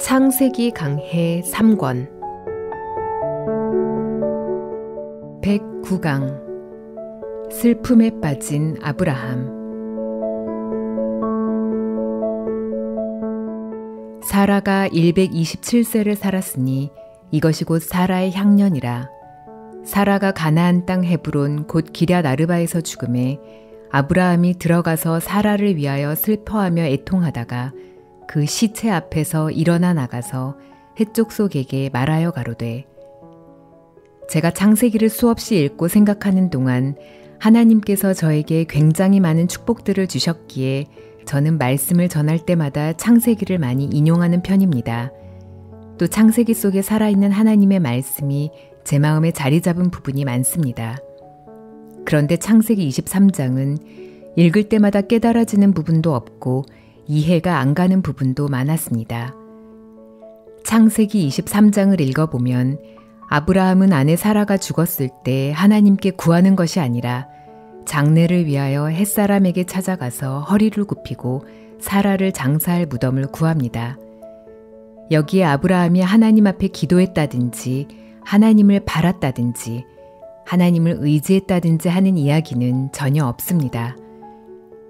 창세기 강해 3권 109강 슬픔에 빠진 아브라함. 사라가 127세를 살았으니 이것이 곧 사라의 향년이라. 사라가 가나안 땅 헤브론 곧 기럇 아르바에서 죽음에 아브라함이 들어가서 사라를 위하여 슬퍼하며 애통하다가 그 시체 앞에서 일어나 나가서 헷족 속에게 말하여 가로되, 제가 창세기를 수없이 읽고 생각하는 동안 하나님께서 저에게 굉장히 많은 축복들을 주셨기에 저는 말씀을 전할 때마다 창세기를 많이 인용하는 편입니다. 또 창세기 속에 살아있는 하나님의 말씀이 제 마음에 자리 잡은 부분이 많습니다. 그런데 창세기 23장은 읽을 때마다 깨달아지는 부분도 없고 이해가 안 가는 부분도 많았습니다. 창세기 23장을 읽어보면 아브라함은 아내 사라가 죽었을 때 하나님께 구하는 것이 아니라 장례를 위하여 햇사람에게 찾아가서 허리를 굽히고 사라를 장사할 무덤을 구합니다. 여기에 아브라함이 하나님 앞에 기도했다든지 하나님을 바랐다든지 하나님을 의지했다든지 하는 이야기는 전혀 없습니다.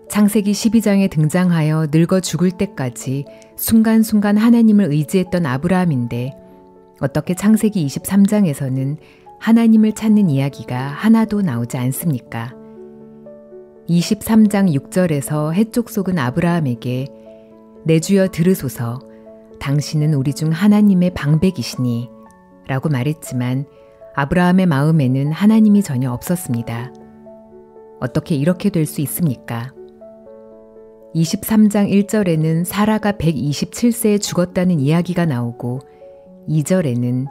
창세기 12장에 등장하여 늙어 죽을 때까지 순간순간 하나님을 의지했던 아브라함인데 어떻게 창세기 23장에서는 하나님을 찾는 이야기가 하나도 나오지 않습니까? 23장 6절에서 헷족 속은 아브라함에게 내 주여 들으소서, 당신은 우리 중 하나님의 방백이시니 라고 말했지만 아브라함의 마음에는 하나님이 전혀 없었습니다. 어떻게 이렇게 될 수 있습니까? 23장 1절에는 사라가 127세에 죽었다는 이야기가 나오고 2절에는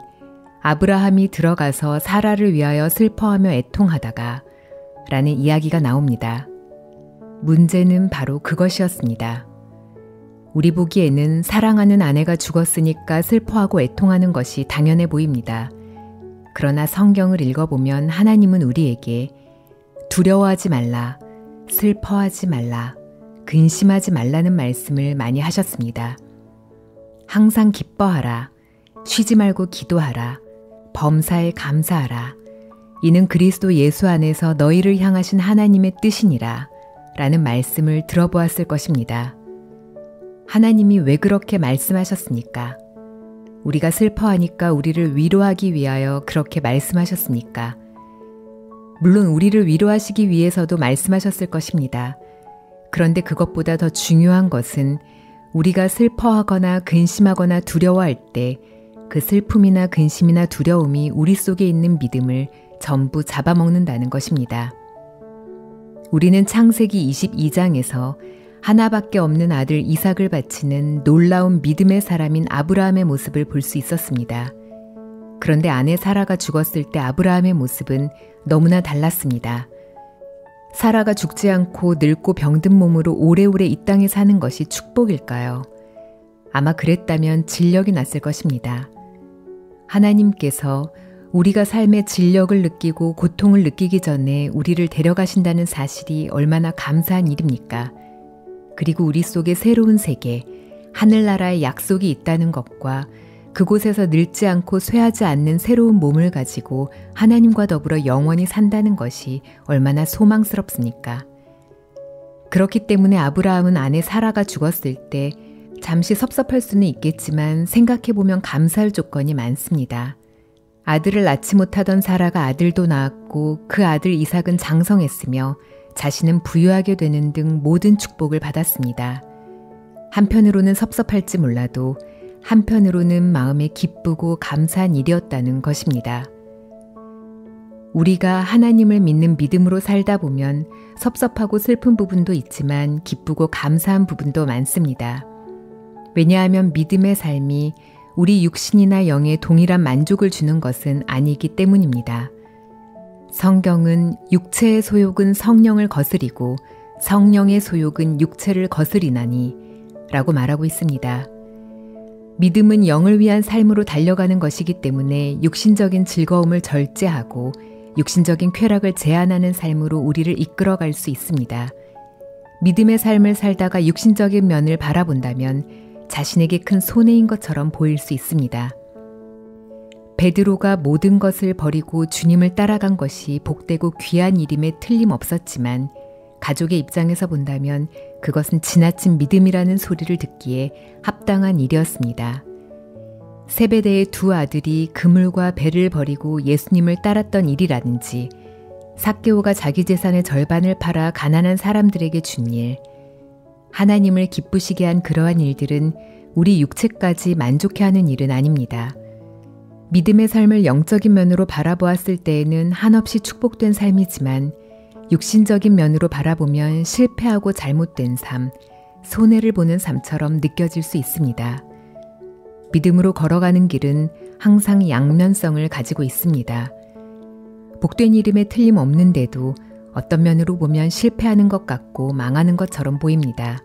아브라함이 들어가서 사라를 위하여 슬퍼하며 애통하다가 라는 이야기가 나옵니다. 문제는 바로 그것이었습니다. 우리 보기에는 사랑하는 아내가 죽었으니까 슬퍼하고 애통하는 것이 당연해 보입니다. 그러나 성경을 읽어보면 하나님은 우리에게 두려워하지 말라, 슬퍼하지 말라, 근심하지 말라는 말씀을 많이 하셨습니다. 항상 기뻐하라, 쉬지 말고 기도하라, 범사에 감사하라. 이는 그리스도 예수 안에서 너희를 향하신 하나님의 뜻이니라 라는 말씀을 들어보았을 것입니다. 하나님이 왜 그렇게 말씀하셨습니까? 우리가 슬퍼하니까 우리를 위로하기 위하여 그렇게 말씀하셨습니까? 물론 우리를 위로하시기 위해서도 말씀하셨을 것입니다. 그런데 그것보다 더 중요한 것은 우리가 슬퍼하거나 근심하거나 두려워할 때 그 슬픔이나 근심이나 두려움이 우리 속에 있는 믿음을 전부 잡아먹는다는 것입니다. 우리는 창세기 22장에서 하나밖에 없는 아들 이삭을 바치는 놀라운 믿음의 사람인 아브라함의 모습을 볼 수 있었습니다. 그런데 아내 사라가 죽었을 때 아브라함의 모습은 너무나 달랐습니다. 사라가 죽지 않고 늙고 병든 몸으로 오래오래 이 땅에 사는 것이 축복일까요? 아마 그랬다면 진력이 났을 것입니다. 하나님께서 우리가 삶의 진력을 느끼고 고통을 느끼기 전에 우리를 데려가신다는 사실이 얼마나 감사한 일입니까? 그리고 우리 속에 새로운 세계, 하늘나라의 약속이 있다는 것과 그곳에서 늙지 않고 쇠하지 않는 새로운 몸을 가지고 하나님과 더불어 영원히 산다는 것이 얼마나 소망스럽습니까? 그렇기 때문에 아브라함은 아내 사라가 죽었을 때 잠시 섭섭할 수는 있겠지만 생각해보면 감사할 조건이 많습니다. 아들을 낳지 못하던 사라가 아들도 낳았고 그 아들 이삭은 장성했으며 자신은 부유하게 되는 등 모든 축복을 받았습니다. 한편으로는 섭섭할지 몰라도 한편으로는 마음에 기쁘고 감사한 일이었다는 것입니다. 우리가 하나님을 믿는 믿음으로 살다 보면 섭섭하고 슬픈 부분도 있지만 기쁘고 감사한 부분도 많습니다. 왜냐하면 믿음의 삶이 우리 육신이나 영에 동일한 만족을 주는 것은 아니기 때문입니다. 성경은 육체의 소욕은 성령을 거스리고 성령의 소욕은 육체를 거스리나니 라고 말하고 있습니다. 믿음은 영을 위한 삶으로 달려가는 것이기 때문에 육신적인 즐거움을 절제하고 육신적인 쾌락을 제한하는 삶으로 우리를 이끌어갈 수 있습니다. 믿음의 삶을 살다가 육신적인 면을 바라본다면 자신에게 큰 손해인 것처럼 보일 수 있습니다. 베드로가 모든 것을 버리고 주님을 따라간 것이 복되고 귀한 일임에 틀림없었지만 가족의 입장에서 본다면 그것은 지나친 믿음이라는 소리를 듣기에 합당한 일이었습니다. 세베대의 두 아들이 그물과 배를 버리고 예수님을 따랐던 일이라든지 삭개오가 자기 재산의 절반을 팔아 가난한 사람들에게 준 일, 하나님을 기쁘시게 한 그러한 일들은 우리 육체까지 만족해 하는 일은 아닙니다. 믿음의 삶을 영적인 면으로 바라보았을 때에는 한없이 축복된 삶이지만 육신적인 면으로 바라보면 실패하고 잘못된 삶, 손해를 보는 삶처럼 느껴질 수 있습니다. 믿음으로 걸어가는 길은 항상 양면성을 가지고 있습니다. 복된 일임에 틀림없는데도 어떤 면으로 보면 실패하는 것 같고 망하는 것처럼 보입니다.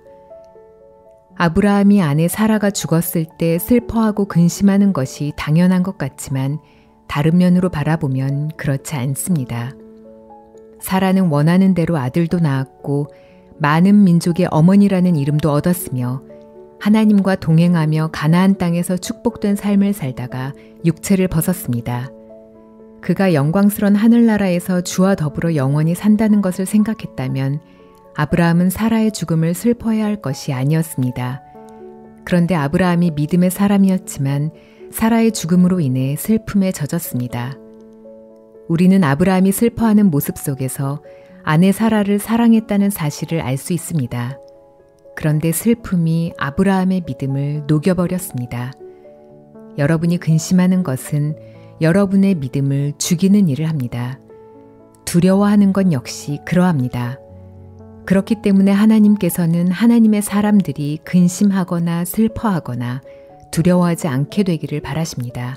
아브라함이 아내 사라가 죽었을 때 슬퍼하고 근심하는 것이 당연한 것 같지만 다른 면으로 바라보면 그렇지 않습니다. 사라는 원하는 대로 아들도 낳았고 많은 민족의 어머니라는 이름도 얻었으며 하나님과 동행하며 가나안 땅에서 축복된 삶을 살다가 육체를 벗었습니다. 그가 영광스러운 하늘나라에서 주와 더불어 영원히 산다는 것을 생각했다면 아브라함은 사라의 죽음을 슬퍼해야 할 것이 아니었습니다. 그런데 아브라함이 믿음의 사람이었지만 사라의 죽음으로 인해 슬픔에 젖었습니다. 우리는 아브라함이 슬퍼하는 모습 속에서 아내 사라를 사랑했다는 사실을 알 수 있습니다. 그런데 슬픔이 아브라함의 믿음을 녹여버렸습니다. 여러분이 근심하는 것은 여러분의 믿음을 죽이는 일을 합니다. 두려워하는 건 역시 그러합니다. 그렇기 때문에 하나님께서는 하나님의 사람들이 근심하거나 슬퍼하거나 두려워하지 않게 되기를 바라십니다.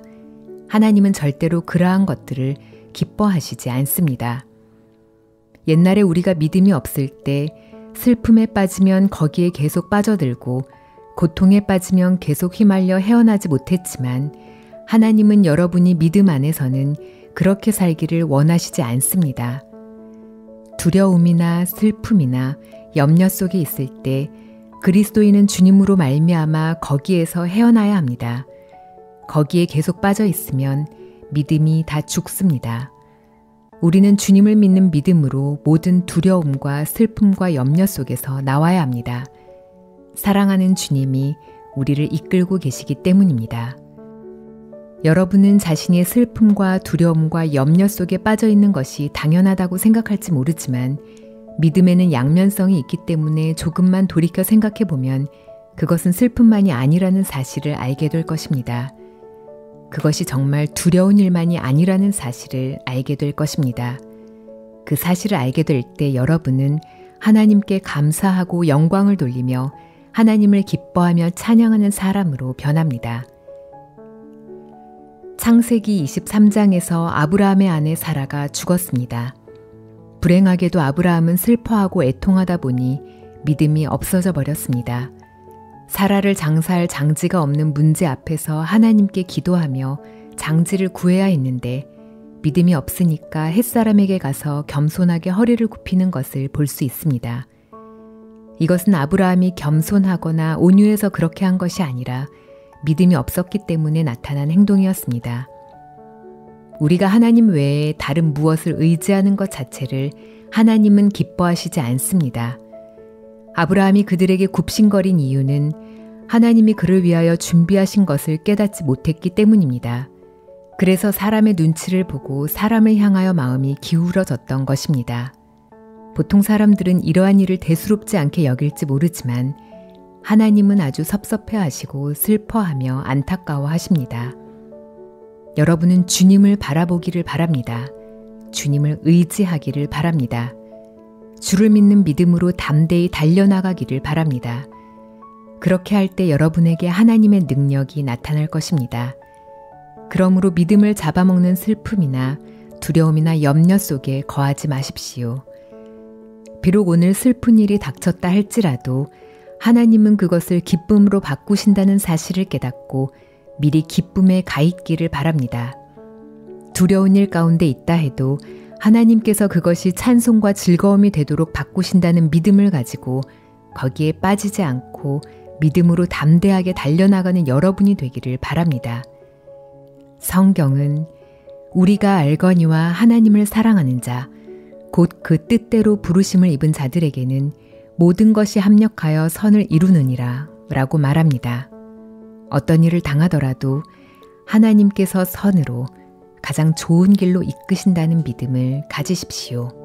하나님은 절대로 그러한 것들을 기뻐하시지 않습니다. 옛날에 우리가 믿음이 없을 때 슬픔에 빠지면 거기에 계속 빠져들고 고통에 빠지면 계속 휘말려 헤어나지 못했지만 하나님은 여러분이 믿음 안에서는 그렇게 살기를 원하시지 않습니다. 두려움이나 슬픔이나 염려 속에 있을 때 그리스도인은 주님으로 말미암아 거기에서 헤어나야 합니다. 거기에 계속 빠져 있으면 믿음이 다 죽습니다. 우리는 주님을 믿는 믿음으로 모든 두려움과 슬픔과 염려 속에서 나와야 합니다. 사랑하는 주님이 우리를 이끌고 계시기 때문입니다. 여러분은 자신의 슬픔과 두려움과 염려 속에 빠져 있는 것이 당연하다고 생각할지 모르지만 믿음에는 양면성이 있기 때문에 조금만 돌이켜 생각해 보면 그것은 슬픔만이 아니라는 사실을 알게 될 것입니다. 그것이 정말 두려운 일만이 아니라는 사실을 알게 될 것입니다. 그 사실을 알게 될 때 여러분은 하나님께 감사하고 영광을 돌리며 하나님을 기뻐하며 찬양하는 사람으로 변합니다. 창세기 23장에서 아브라함의 아내 사라가 죽었습니다. 불행하게도 아브라함은 슬퍼하고 애통하다 보니 믿음이 없어져 버렸습니다. 사라를 장사할 장지가 없는 문제 앞에서 하나님께 기도하며 장지를 구해야 했는데 믿음이 없으니까 햇사람에게 가서 겸손하게 허리를 굽히는 것을 볼 수 있습니다. 이것은 아브라함이 겸손하거나 온유해서 그렇게 한 것이 아니라 믿음이 없었기 때문에 나타난 행동이었습니다. 우리가 하나님 외에 다른 무엇을 의지하는 것 자체를 하나님은 기뻐하시지 않습니다. 아브라함이 그들에게 굽신거린 이유는 하나님이 그를 위하여 준비하신 것을 깨닫지 못했기 때문입니다. 그래서 사람의 눈치를 보고 사람을 향하여 마음이 기울어졌던 것입니다. 보통 사람들은 이러한 일을 대수롭지 않게 여길지 모르지만 하나님은 아주 섭섭해하시고 슬퍼하며 안타까워하십니다. 여러분은 주님을 바라보기를 바랍니다. 주님을 의지하기를 바랍니다. 주를 믿는 믿음으로 담대히 달려나가기를 바랍니다. 그렇게 할 때 여러분에게 하나님의 능력이 나타날 것입니다. 그러므로 믿음을 잡아먹는 슬픔이나 두려움이나 염려 속에 거하지 마십시오. 비록 오늘 슬픈 일이 닥쳤다 할지라도 하나님은 그것을 기쁨으로 바꾸신다는 사실을 깨닫고 미리 기쁨에 가 있기를 바랍니다. 두려운 일 가운데 있다 해도 하나님께서 그것이 찬송과 즐거움이 되도록 바꾸신다는 믿음을 가지고 거기에 빠지지 않고 믿음으로 담대하게 달려나가는 여러분이 되기를 바랍니다. 성경은 우리가 알거니와 하나님을 사랑하는 자, 곧 그 뜻대로 부르심을 입은 자들에게는 모든 것이 합력하여 선을 이루느니라 라고 말합니다. 어떤 일을 당하더라도 하나님께서 선으로 가장 좋은 길로 이끄신다는 믿음을 가지십시오.